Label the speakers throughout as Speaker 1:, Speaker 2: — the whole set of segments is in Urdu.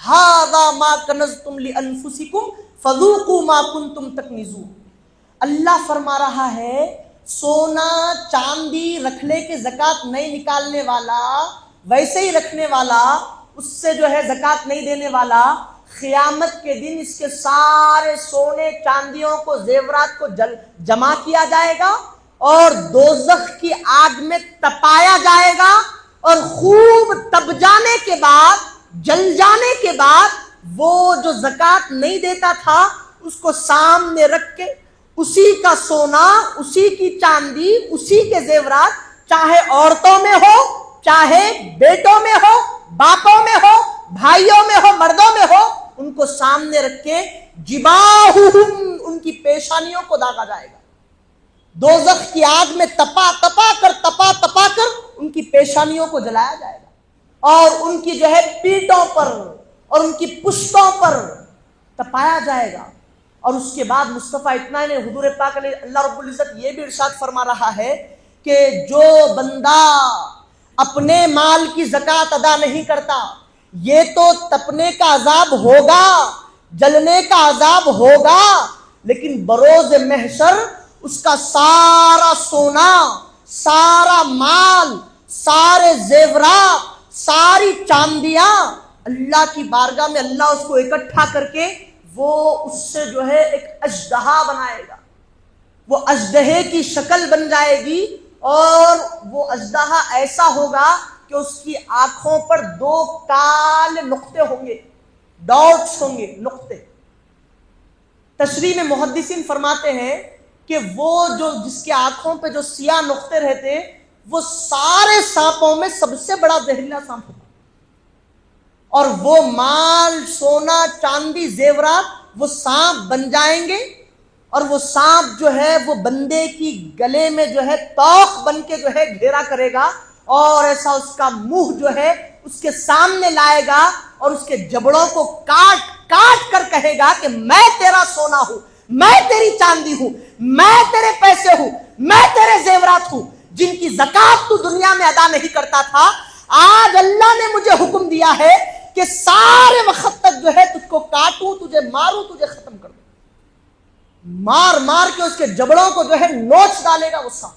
Speaker 1: ھذا ما کنزتم لانفسکم فذوقوا ما کنتم تکنزون۔ اللہ فرما رہا ہے سونا چاندی رکھنے کے زکوٰۃ نہیں نکالنے والا، ویسے ہی رکھنے والا، اس سے جو ہے زکوٰۃ نہیں دینے والا، قیامت کے دن اس کے سارے سونے چاندیوں کو زیورات کو جمع کیا جائے گا اور دوزخ کی آگ میں تپایا جائے گا، اور خوب تپ جانے کے بعد، جل جانے کے بعد، وہ جو زکوٰۃ نہیں دیتا تھا اس کو سامنے رکھ کے اسی کا سونا، اسی کی چاندی، اسی کے زیورات، چاہے عورتوں میں ہو، چاہے بیٹوں میں ہو، باپوں میں ہو، بھائیوں میں ہو، مردوں میں ہو، ان کو سامنے رکھ کے جباہہم، ان کی پیشانیوں کو داغا جائے گا، دوزخ کی آگ میں تپا کر ان کی پیشانیوں کو جلایا جائے گا، اور ان کی جو ہے پیٹھوں پر اور ان کی پشتوں پر تپایا جائے گا۔ اور اس کے بعد مصطفیٰ اتنا ہی نہیں، حضور پاک علیہ اللہ رب العزت یہ بھی ارشاد فرما رہا ہے کہ جو بندہ اپنے مال کی زکوٰۃ ادا نہیں کرتا، یہ تو تپنے کا عذاب ہوگا، جلنے کا عذاب ہوگا، لیکن بروز محشر اس کا سارا سونا، سارا مال، سارے زیورات، ساری چاندیاں اللہ کی بارگاہ میں اللہ اس کو اکٹھا کر کے وہ اس سے جو ہے ایک اژدہا بنائے گا، وہ اژدہے کی شکل بن جائے گی، اور وہ اژدہا ایسا ہوگا کہ اس کی آنکھوں پر 2 کالے نقطے ہوں گے، ڈاٹس ہوں گے، نقطے۔ تشریح میں محدثین فرماتے ہیں کہ وہ جو جس کے آنکھوں پہ جو سیاہ نقطے رہتے، وہ سارے سانپوں میں سب سے بڑا زہریلا سانپ ہوتا، اور وہ مال، سونا، چاندی، زیورات وہ سانپ بن جائیں گے، اور وہ سانپ جو ہے وہ بندے کی گلے میں جو ہے توق بن کے جو ہے گھیرا کرے گا، اور ایسا اس کا منہ جو ہے اس کے سامنے لائے گا، اور اس کے جبڑوں کو کاٹ کر کہے گا کہ میں تیرا سونا ہوں، میں تیری چاندی ہوں، میں تیرے پیسے ہوں، میں تیرے زیورات ہوں، جن کی زکوٰۃ تو دنیا میں ادا نہیں کرتا تھا۔ آج اللہ نے مجھے حکم دیا ہے کہ سارے وقت تک جو ہے تجھ کو کاٹوں، تجھے ماروں، تجھے ختم کر دوں، مار کے اس کے جبڑوں کو جو ہے نوچ ڈالے گا وہ سانپ،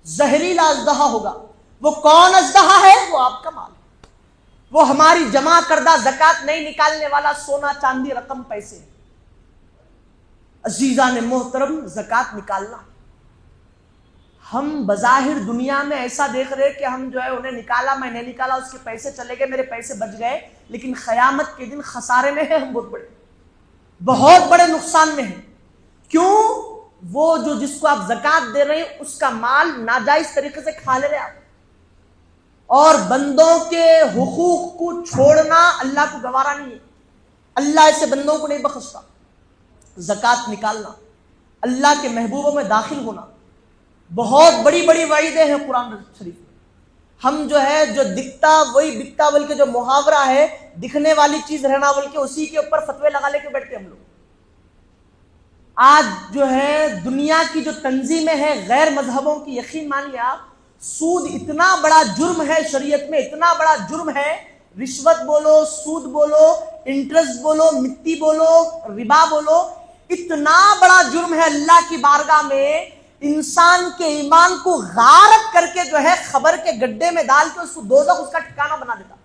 Speaker 1: زہریلا اژدہا ہوگا۔ وہ کون اژدہا ہے؟ وہ آپ کا مال، وہ ہماری جمع کردہ زکوٰۃ نہیں نکالنے والا سونا، چاندی، رقم، پیسے۔ عزیزان محترم، زکوٰۃ نکالنا، ہم بظاہر دنیا میں ایسا دیکھ رہے کہ ہم جو ہے انہیں نکالا، میں نہیں نکالا، اس کے پیسے چلے گئے، میرے پیسے بچ گئے، لیکن قیامت کے دن خسارے میں ہیں ہم، بہت بڑے نقصان میں ہیں۔ کیوں؟ وہ جو جس کو آپ زکوٰۃ دے رہے ہیں اس کا مال ناجائز طریقے سے کھا لے رہے آپ، اور بندوں کے حقوق کو چھوڑنا اللہ کو گوارا نہیں ہے، اللہ ایسے بندوں کو نہیں بخشتا۔ زکوٰۃ نکالنا، اللہ کے محبوبوں میں داخل ہونا، بہت بڑی بڑی وعیدیں ہیں قرآن شریف میں۔ ہم جو ہے جو دکھتا وہی بکتا بول کے جو محاورہ ہے، دکھنے والی چیز رہنا بول کے اسی کے اوپر فتوے لگا لے کے بیٹھتے ہم لوگ۔ آج جو ہے دنیا کی جو تنظیمیں ہیں غیر مذہبوں کی، یقین مانیے آپ، سود اتنا بڑا جرم ہے شریعت میں، اتنا بڑا جرم ہے، رشوت بولو، سود بولو، انٹرسٹ بولو، مٹی بولو، ربا بولو، اتنا بڑا جرم ہے اللہ کی بارگاہ میں، انسان کے ایمان کو غارت کر کے جو ہے خبر کے گڈھے میں ڈال کے اس کو دوزخ اس کا ٹھکانہ بنا دیتا،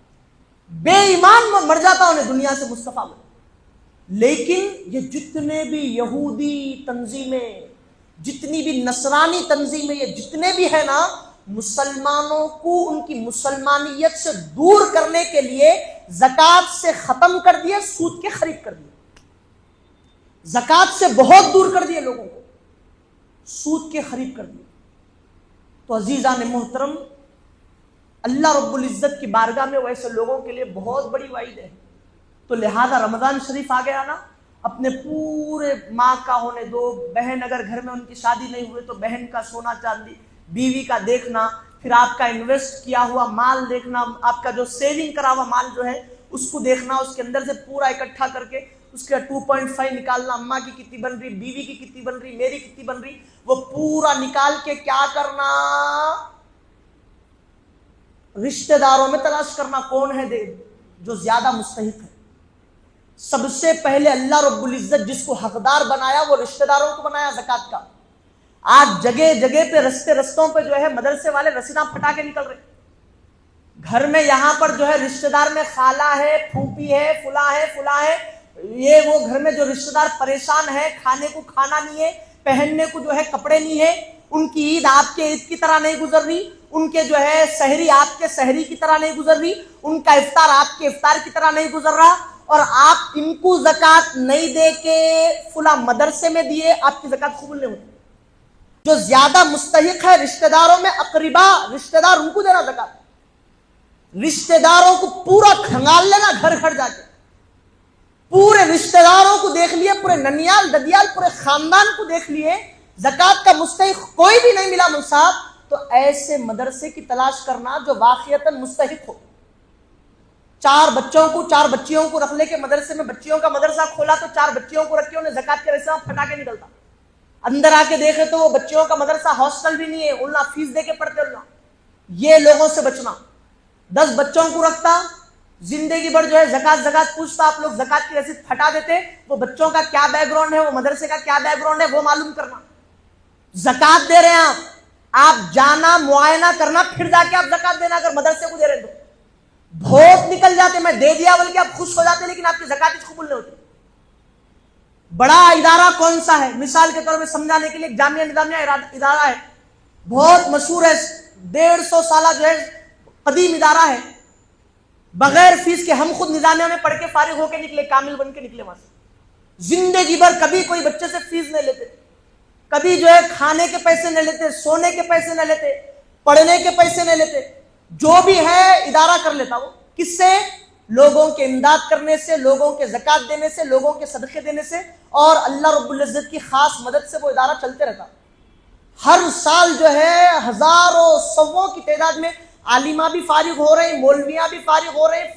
Speaker 1: بے ایمان مر جاتا انہیں دنیا سے مصطفیٰ میں۔ لیکن یہ جتنے بھی یہودی تنظیمیں، جتنی بھی نصرانی تنظیمیں، یہ جتنے بھی ہیں نا، مسلمانوں کو ان کی مسلمانیت سے دور کرنے کے لیے زکوٰۃ سے ختم کر دیے، سود کے خرید کر دیے، زکوٰۃ سے بہت دور کر دیے لوگوں کو، سود کے خرید کر دیے۔ تو عزیزان محترم، اللہ رب العزت کی بارگاہ میں ویسے لوگوں کے لیے بہت بڑی وعید ہے۔ تو لہذا رمضان شریف آ گیا نا، اپنے پورے ماں کا ہونے دو، بہن اگر گھر میں ان کی شادی نہیں ہوئی تو بہن کا سونا چاندی، بیوی کا دیکھنا، پھر آپ کا انویسٹ کیا ہوا مال دیکھنا، آپ کا جو سیونگ کرا ہوا مال جو ہے اس کو دیکھنا، اس کے اندر سے پورا اکٹھا کر کے اس کا 2.5 نکالنا، اماں کی کتنی بن رہی، بیوی کی کتنی بن رہی، میری کتنی بن رہی، وہ پورا نکال کے کیا کرنا، رشتہ داروں میں تلاش کرنا کون ہے جو زیادہ مستحق ہے، سب سے پہلے اللہ رب العزت جس کو حقدار بنایا وہ رشتہ داروں کو بنایا زکوٰۃ کا۔ آج جگہ جگہ پہ رستوں پہ جو ہے مدرسے والے رسیداں پھٹا کے نکل رہے، گھر میں یہاں پر جو ہے رشتہ دار میں خالہ ہے، پھوپھی ہے، فلاں ہے، یہ وہ گھر میں جو رشتہ دار پریشان ہے، کھانے کو کھانا نہیں ہے، پہننے کو جو ہے کپڑے نہیں ہے، ان کی عید آپ کے عید کی طرح نہیں گزر رہی، ان کے جو ہے سحری آپ کے سحری کی طرح نہیں گزر رہی، ان کا افطار آپ کے افطار کی طرح نہیں گزر رہا، اور آپ ان کو زکوٰۃ نہیں دے کے فلاں مدرسے میں دیے، آپ کی زکوٰۃ قبول نہیں ہوتی۔ جو زیادہ مستحق ہے رشتہ داروں میں اقربا، رشتہ دار ان کو دینا زکوٰۃ، رشتہ داروں کو پورا کھنگال لینا، گھر گھر جا کے پورے رشتہ داروں کو دیکھ لیے، پورے ننیال ددیال پورے خاندان کو دیکھ لیے، زکوٰۃ کا مستحق کوئی بھی نہیں ملا مول صاحب، تو ایسے مدرسے کی تلاش کرنا جو واقعتاً مستحق ہو۔ 4 بچوں کو 4 بچیوں کو رکھ لے کے مدرسے میں بچیوں کا مدرسہ کھولا تو 4 بچیوں کو رکھ کے انہیں زکوٰۃ کے رسیداں پھٹا کے نکلتا، اندر آ کے دیکھے تو وہ بچیوں کا مدرسہ ہاسٹل بھی نہیں ہے، اللہ فیس دے کے پڑھتے اللہ۔ یہ لوگوں سے بچنا۔ 10 بچوں کو رکھتا، زندگی بھر جو ہے زکوٰۃ پوچھتا، آپ لوگ زکوٰۃ کی رسید پھٹا دیتے، وہ بچوں کا کیا بیک گراؤنڈ ہے، وہ مدرسے کا کیا بیک گراؤنڈ ہے وہ معلوم کرنا۔ زکوٰۃ دے رہے ہیں آپ جانا معائنہ کرنا، پھر جا کے آپ زکوٰۃ دینا، اگر مدرسے کو دے رہے تو بہت نکل جاتے، میں دے دیا بلکہ آپ خوش ہو جاتے، لیکن آپ کی زکوٰۃ قبول نہیں ہوتی۔ بڑا ادارہ کون سا ہے؟ مثال کے طور پہ سمجھانے کے لیے ایک جامعہ نظامیہ ادارہ ہے، بہت مشہور ہے، 150 سالہ جو ہے قدیم ادارہ ہے، بغیر فیس کے ہم خود نظامیہ میں پڑھ کے فارغ ہو کے نکلے، کامل بن کے نکلے وہاں سے۔ زندگی بھر کبھی کوئی بچے سے فیس نہیں لیتے، کبھی جو ہے کھانے کے پیسے نہیں لیتے، سونے کے پیسے نہیں لیتے، پڑھنے کے پیسے نہیں لیتے، جو بھی ہے ادارہ کر لیتا۔ وہ کس سے؟ لوگوں کے امداد کرنے سے، لوگوں کے زکوٰۃ دینے سے، لوگوں کے صدقے دینے سے، اور اللہ رب العزت کی خاص مدد سے وہ ادارہ چلتے رہتا۔ ہر سال جو ہے ہزاروں سووں کی تعداد میں عالمہ بھی فارغ ہو رہے ہیں، مولویاں بھی فارغ ہو رہے ہیں،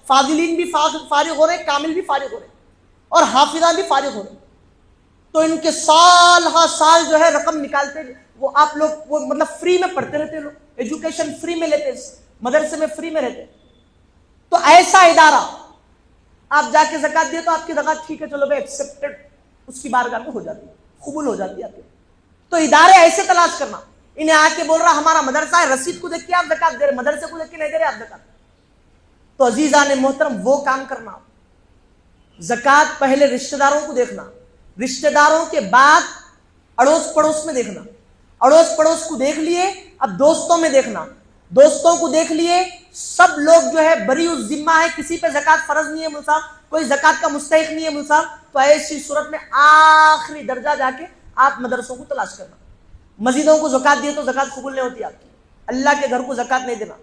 Speaker 1: فاضلین بھی فارغ ہو رہے ہیں، کامل بھی فارغ ہو رہے ہیں، اور حافظہ بھی فارغ ہو رہے ہیں۔ تو ان کے سال ہر سال جو ہے رقم نکالتے، وہ آپ لوگ وہ مطلب فری میں پڑھتے رہتے، لوگ ایجوکیشن فری میں لیتے، مدرسے میں فری میں رہتے۔ تو ایسا ادارہ آپ جا کے زکوٰۃ دیے تو آپ کی زکوٰۃ ٹھیک ہے، چلو بھائی ایکسیپٹڈ، اس کی بارگاہ میں ہو جاتی ہے، قبول ہو جاتی ہے آپ کی۔ تو ادارے ایسے تلاش کرنا، انہیں آ کے بول رہا ہمارا مدرسہ ہے، رسید کو دیکھ کے آپ زکوٰۃ دے رہے، مدرسے کو دیکھ کے نہیں دے رہے آپ زکوٰۃ۔ تو عزیزان محترم وہ کام کرنا، زکوٰۃ پہلے رشتہ داروں کو دیکھنا، رشتہ داروں کے بعد اڑوس پڑوس میں دیکھنا، اڑوس پڑوس کو دیکھ لیے، اب دوستوں میں دیکھنا، دوستوں کو دیکھ لیے، سب لوگ جو ہے بری الذمہ ہے، کسی پہ زکوٰۃ فرض نہیں ہے مول صاحب، کوئی زکوٰۃ کا مستحق نہیں ہے مول صاحب، تو ایسی صورت میں آخری درجہ جا کے آپ مدرسوں کو تلاش کرنا۔ مسجدوں کو زکوٰۃ دیے تو زکوٰۃ قبول نہیں ہوتی آپ کی، اللہ کے گھر کو زکوٰۃ نہیں دینا،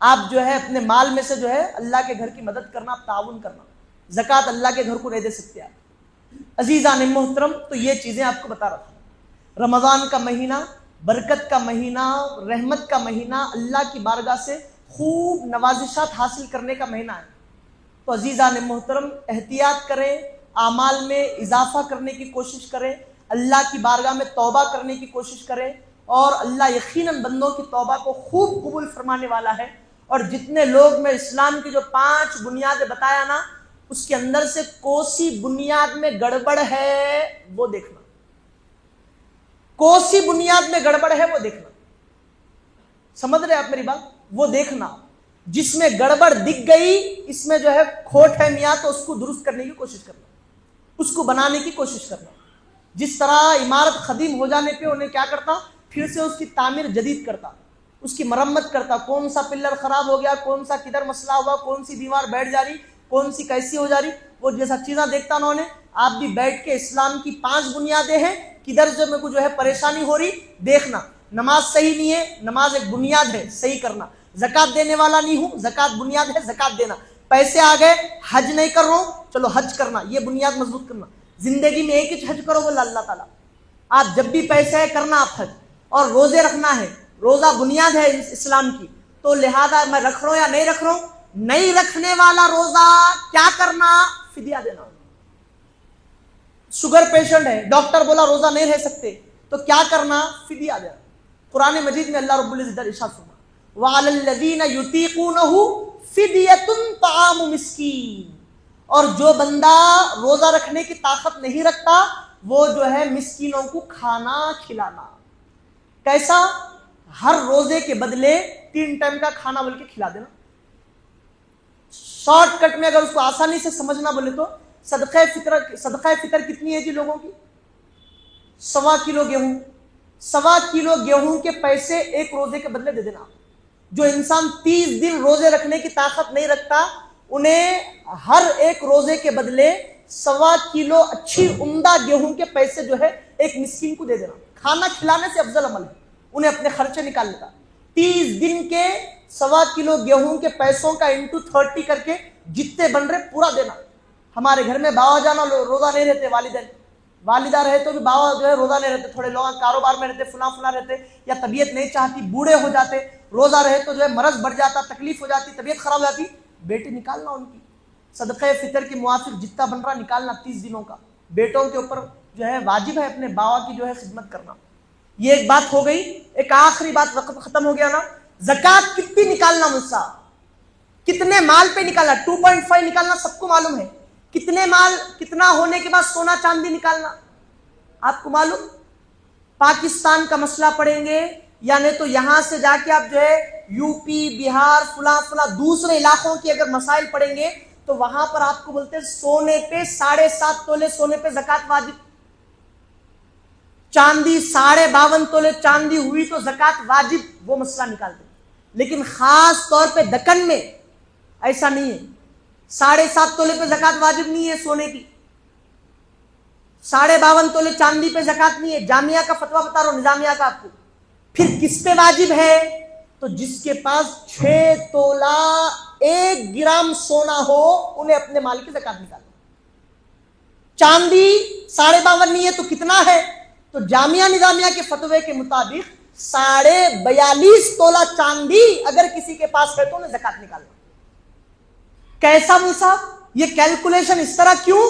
Speaker 1: آپ جو ہے اپنے مال میں سے جو ہے اللہ کے گھر کی مدد کرنا، آپ تعاون کرنا، زکوٰۃ اللہ کے گھر کو نہیں دے سکتے آپ۔ عزیزان محترم، تو یہ چیزیں آپ کو بتا رہا تھا۔ رمضان کا مہینہ برکت کا مہینہ، رحمت کا مہینہ، اللہ کی بارگاہ سے خوب نوازشات حاصل کرنے کا مہینہ ہے۔ تو عزیزان محترم احتیاط کریں، اعمال میں اضافہ کرنے کی کوشش کریں، اللہ کی بارگاہ میں توبہ کرنے کی کوشش کریں، اور اللہ یقیناً بندوں کی توبہ کو خوب قبول فرمانے والا ہے۔ اور جتنے لوگ میں اسلام کی جو 5 بنیادیں بتایا نا، اس کے اندر سے کوسی بنیاد میں گڑبڑ ہے وہ دیکھنا، کوسی بنیاد میں گڑبڑ ہے وہ دیکھنا، سمجھ رہے آپ میری بات؟ وہ دیکھنا، جس میں گڑبڑ دکھ گئی، اس میں جو ہے کھوٹ ہے میاں، تو اس کو درست کرنے کی کوشش کرنا، اس کو بنانے کی کوشش کرنا۔ جس طرح عمارت قدیم ہو جانے پہ انہیں کیا کرتا، پھر سے اس کی تعمیر جدید کرتا، اس کی مرمت کرتا، کون سا پلر خراب ہو گیا، کون سا کدھر مسئلہ ہوا، کون سی دیوار بیٹھ جا رہی، کون سی کیسی ہو جا رہی، وہ جیسا چیزاں دیکھتا انہوں نے، آپ بھی بیٹھ کے اسلام کی 5 بنیادیں ہیں، کدھر جو میں کو جو ہے پریشانی ہو رہی دیکھنا۔ نماز صحیح نہیں ہے، نماز ایک بنیاد ہے، صحیح کرنا۔ زکوٰۃ دینے والا نہیں ہوں، زکوٰۃ بنیاد ہے، زکوٰۃ دینا۔ پیسے آ گئے، حج نہیں کر رہا ہوں، چلو حج کرنا، یہ بنیاد مضبوط کرنا۔ زندگی میں ایک ہی حج کرو بولا اللہ تعالیٰ، آپ جب بھی پیسے ہے کرنا آپ حج، اور روزے رکھنا ہے، روزہ بنیاد ہے اسلام کی، تو لہذا میں رکھ رہا ہوں یا نہیں رکھ رہا ہوں، نہیں رکھنے والا روزہ کیا کرنا، فدیہ دینا۔ شوگر پیشنٹ ہے، ڈاکٹر بولا روزہ نہیں رہ سکتے، تو کیا کرنا، فدیہ دینا۔ قرآن مجید میں اللہ رب العزت ارشاد فرمایا وَعَلَى الَّذِينَ يُطِيقُونَهُ فِدْيَةٌ طَعَامُ مِسْكِين، اور جو بندہ روزہ رکھنے کی طاقت نہیں رکھتا وہ جو ہے مسکینوں کو کھانا کھلانا. کیسا؟ ہر روزے کے بدلے 3 ٹائم کا کھانا بول کے کھلا دینا. شارٹ کٹ میں اگر اس کو آسانی سے سمجھنا بولے تو صدقہ فطر کتنی ہے جی لوگوں کی؟ 1.25 کلو گیہوں. 1.25 کلو گیہوں کے پیسے ایک روزے کے بدلے دے دینا. جو انسان 30 دن روزے رکھنے کی طاقت نہیں رکھتا انہیں ہر ایک روزے کے بدلے 1.25 کلو اچھی عمدہ گیہوں کے پیسے جو ہے ایک مسکین کو دے دینا. کھانا کھلانے سے افضل عمل ہے انہیں اپنے خرچے نکالنے کا. 30 دن کے 1.25 کلو گیہوں کے پیسوں کا انٹو 30 کر کے جتنے بن رہے پورا دینا. ہمارے گھر میں باوا جانا روزہ نہیں رہتے، والدین والدہ رہے تو بھی باوا جو ہے روزہ نہیں رہتے، تھوڑے لوگ کاروبار میں رہتے، فلاں رہتے، یا طبیعت نہیں چاہتی، بوڑھے ہو جاتے، روزہ رہے تو جو ہے مرض بڑھ جاتا، تکلیف ہو جاتی، طبیعت خراب ہو جاتی. بیٹے نکالنا ان کی صدقہ فطر کے موافق جتنا بن رہا نکالنا 30 دنوں کا. بیٹوں کے اوپر جو ہے واجب ہے اپنے باوا کی جو ہے خدمت کرنا. یہ ایک بات ہو گئی. ایک آخری بات، وقت ختم ہو گیا نا. زکوٰۃ کتنی نکالنا مجھا؟ کتنے مال پہ نکالنا؟ 2.5 نکالنا سب کو معلوم ہے. کتنے مال، کتنا ہونے کے بعد سونا چاندی نکالنا آپ کو معلوم؟ پاکستان کا مسئلہ پڑھیں گے یا نہیں تو یہاں سے جا کے آپ جو ہے یو پی، بہار، فلاں دوسرے علاقوں کے اگر مسائل پڑھیں گے تو وہاں پر آپ کو بولتے ہیں سونے پہ 7.5 تولے سونے پہ زکوٰۃ واجب. چاندی 52.5 تولے چاندی ہوئی تو زکوٰۃ واجب، وہ مسئلہ نکالتے. لیکن خاص طور پہ دکن میں ایسا نہیں ہے. 7.5 تولے پہ زکوٰۃ واجب نہیں ہے سونے کی. 52.5 تولے چاندی پہ زکوٰۃ نہیں ہے. جامعہ کا فتویٰ بتا رہا ہوں، نظامیہ کا آپ کو. پھر کس پہ واجب ہے؟ تو جس کے پاس 6 تولہ 1 گرام سونا ہو انہیں اپنے مال کی زکوٰۃ نکالنا. چاندی 52.5 نہیں ہے تو کتنا ہے؟ تو جامعہ نظامیہ کے فتوے کے مطابق 42.5 تولہ چاندی اگر کسی کے پاس ہے تو انہیں زکوٰۃ نکالنا. کیسا موسیٰ؟ یہ کیلکولیشن اس طرح کیوں؟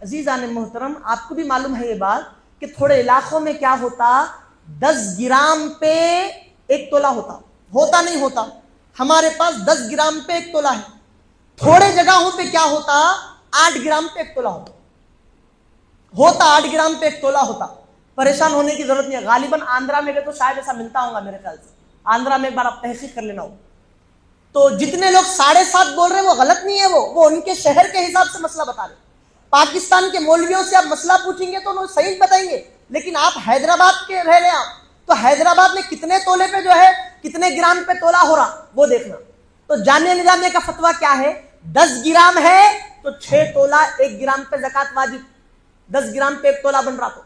Speaker 1: عزیزان محترم آپ کو بھی معلوم ہے یہ بات کہ تھوڑے علاقوں میں کیا ہوتا، 10 گرام پہ 1 تولہ ہوتا نہیں ہوتا. ہمارے پاس 10 گرام پہ 1 تولہ ہے. تھوڑے جگہوں پہ کیا ہوتا، 8 گرام پہ 1 تولہ ہوتا 8 گرام پہ 1 تولہ ہوتا. پریشان ہونے کی ضرورت نہیں ہے. غالباً آندھرا میں گئے تو شاید ایسا ملتا ہوگا میرے خیال سے. آندھرا میں ایک بار آپ تحقیق کر لینا ہو. تو جتنے لوگ 7.5 بول رہے ہیں وہ غلط نہیں ہے، وہ ان کے شہر کے حساب سے مسئلہ بتا رہے. پاکستان کے مولویوں سے آپ مسئلہ پوچھیں گے تو انہوں صحیح بتائیں گے. لیکن آپ حیدرآباد کے رہ لیں آپ تو حیدرآباد میں کتنے تولے پہ جو ہے کتنے گرام پہ تولہ ہو رہا وہ دیکھنا. تو جامعہ نظامیہ کا فتویٰ کیا ہے؟ 10 گرام ہے تو 6 تولہ 1 گرام پہ زکوٰۃ واجب. 10 گرام پہ 1 تولہ بن رہا تو.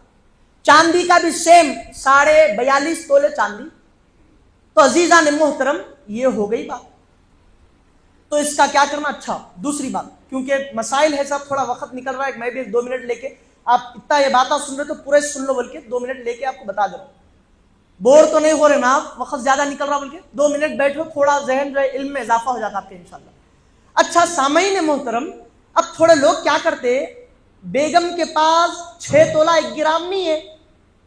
Speaker 1: چاندی کا بھی سیم 42.5 تولے چاندی. تو عزیزان محترم یہ ہو گئی بات. تو اس کا کیا کرنا؟ اچھا دوسری بات، کیونکہ مسائل ہے سب، تھوڑا وقت نکل رہا ہے، میں بھی 2 منٹ لے کے آپ اتنا یہ باتیں سن رہے تو پورے سن لو بول کے 2 منٹ لے کے آپ کو بتا دے رہا ہوں. بور تو نہیں ہو رہے نا آپ؟ وقت زیادہ نکل رہا بول کے 2 منٹ بیٹھو، تھوڑا ذہن جو ہے علم میں اضافہ ہو جاتا آپ کے انشاءاللہ. اچھا سامعین محترم، اب تھوڑے لوگ کیا کرتے، بیگم کے پاس 6 تولہ 1 گرام نہیں ہے،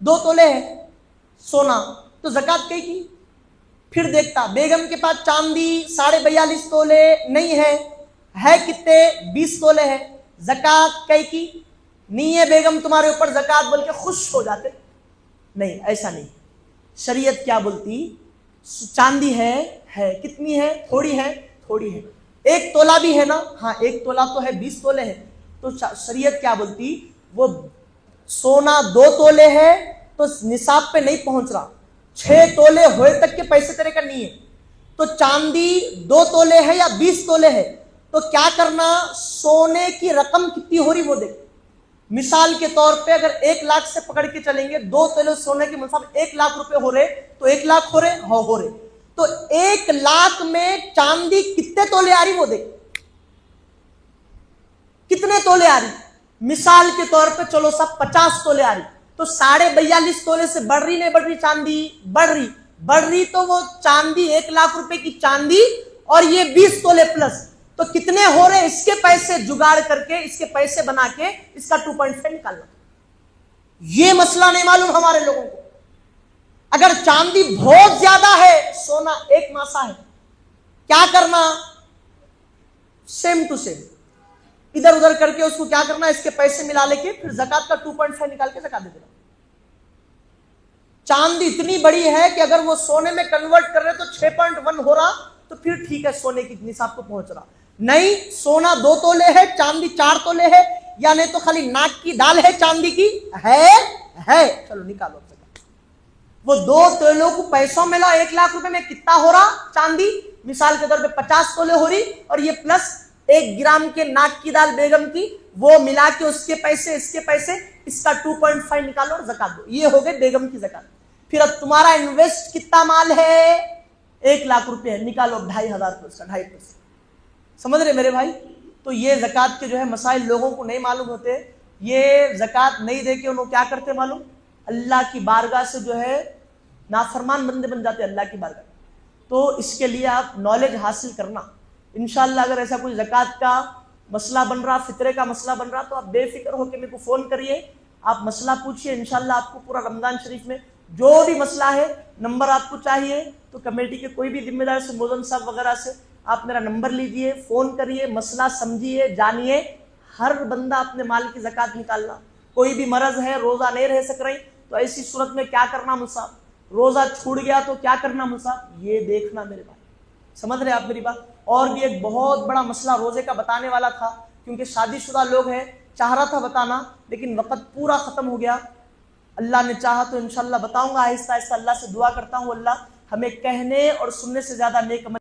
Speaker 1: 2 تولے ہے سونا، تو زکوٰۃ کی. پھر دیکھتا بیگم کے پاس چاندی 42.5 تولے نہیں ہے کتنے 20 تولے ہے، زکوٰۃ کی نہیں ہے بیگم تمہارے اوپر زکوٰۃ بول کے خوش ہو جاتے. نہیں ایسا نہیں. شریعت کیا بولتی؟ چاندی ہے کتنی ہے؟ تھوڑی ہے. 1 تولہ بھی ہے نا، ہاں 1 تولہ تو ہے، 20 تولے ہے. تو شریعت کیا بولتی؟ وہ سونا 2 تولے ہے تو نصاب پہ نہیں پہنچ رہا، 6 تولے ہوئے تک کے پیسے تیرے کا نہیں ہے. تو چاندی 2 تولے ہے یا 20 تولے ہے تو کیا کرنا، سونے کی رقم کتنی ہو رہی وہ دیکھ. مثال کے طور پہ اگر 1 لاکھ سے پکڑ کے چلیں گے، 2 تولے سونے کے مطابق 1 لاکھ روپے ہو رہے تو 1 لاکھ ہو رہے تو 1 لاکھ میں چاندی کتنے تولے آ رہی وہ دیکھ. کتنے تولے آ رہی؟ مثال کے طور پہ چلو سب 50 تولے آ رہی تو 42.5 تولے سے بڑھ رہی نہیں بڑھ رہی؟ چاندی بڑھ رہی تو وہ چاندی 1 لاکھ روپے کی چاندی اور یہ 20 تولے پلس تو کتنے ہو رہے؟ اس کے پیسے جگاڑ کر کے اس کے پیسے بنا کے اس کا 2.5 نکالنا. یہ مسئلہ نہیں معلوم ہمارے لوگوں کو. اگر چاندی بہت زیادہ ہے، سونا 1 ماسا ہے، کیا کرنا؟ سیم ٹو سیم ادھر ادھر کر کے اس کو کیا کرنا ہے، اس کے پیسے ملا لے کے پھر زکات کا 2.5 نکال کے زکات دے دینا۔ چاندی اتنی بڑی ہے کہ اگر وہ سونے میں کنورٹ کر رہے تو 6.1 ہو رہا تو پھر ٹھیک ہے، سونے کی نصاب کو پہنچ رہا۔ نہیں، سونا 2 تولے ہے، چاندی 4 تولے ہے، یا نہیں تو خالی ناک کی دال ہے چاندی کی ہے، چلو نکالو زکات۔ وہ 2 تولوں کو پیسوں ملا 1 لاکھ روپے میں کتنا ہو رہا چاندی؟ مثال کے طور پہ 50 تولے ہو رہی، اور یہ پلس 1 گرام کے ناک کی دال بیگم کی، وہ ملا کے اس کے پیسے، اس کے پیسے، اس کا 2.5 نکالو اور زکات دو۔ یہ ہو گئے بیگم کی زکات۔ پھر اب تمہارا انویسٹ کتنا مال ہے؟ 1 لاکھ روپے ہے، نکالو 2,500 اس کا 2.5%۔ سمجھ رہے میرے بھائی؟ تو یہ زکات کے جو ہے مسائل لوگوں کو نہیں معلوم ہوتے۔ یہ زکات نہیں دے کے انہوں کیا کرتے معلوم؟ اللہ کی بارگاہ سے جو ہے نافرمان بندے بن جاتے اللہ کی بارگاہ۔ تو اس کے لیے آپ نالج حاصل کرنا انشاءاللہ۔ اگر ایسا کوئی زکات کا مسئلہ بن رہا، فطرے کا مسئلہ بن رہا، تو آپ بے فکر ہو کے میرے کو فون کریے، آپ مسئلہ پوچھئے، انشاءاللہ آپ کو پورا رمضان شریف میں جو بھی مسئلہ ہے، نمبر آپ کو چاہیے تو کمیٹی کے کوئی بھی ذمہ دار سے، موزن صاحب وغیرہ سے آپ میرا نمبر لیجئے، فون کریے، مسئلہ سمجھیے، جانیے۔ ہر بندہ اپنے مال کی زکات نکالنا۔ کوئی بھی مرض ہے، روزہ نہیں رہ سک رہی، تو ایسی صورت میں کیا کرنا مصعب؟ روزہ چھوٹ گیا تو کیا کرنا مصعب؟ یہ دیکھنا میرے بھائی۔ سمجھ رہے آپ میری بات؟ اور بھی ایک بہت بڑا مسئلہ روزے کا بتانے والا تھا، کیونکہ شادی شدہ لوگ ہیں، چاہ رہا تھا بتانا، لیکن وقت پورا ختم ہو گیا۔ اللہ نے چاہا تو انشاءاللہ بتاؤں گا آہستہ آہستہ۔ اللہ سے دعا کرتا ہوں اللہ ہمیں کہنے اور سننے سے زیادہ نیک عمل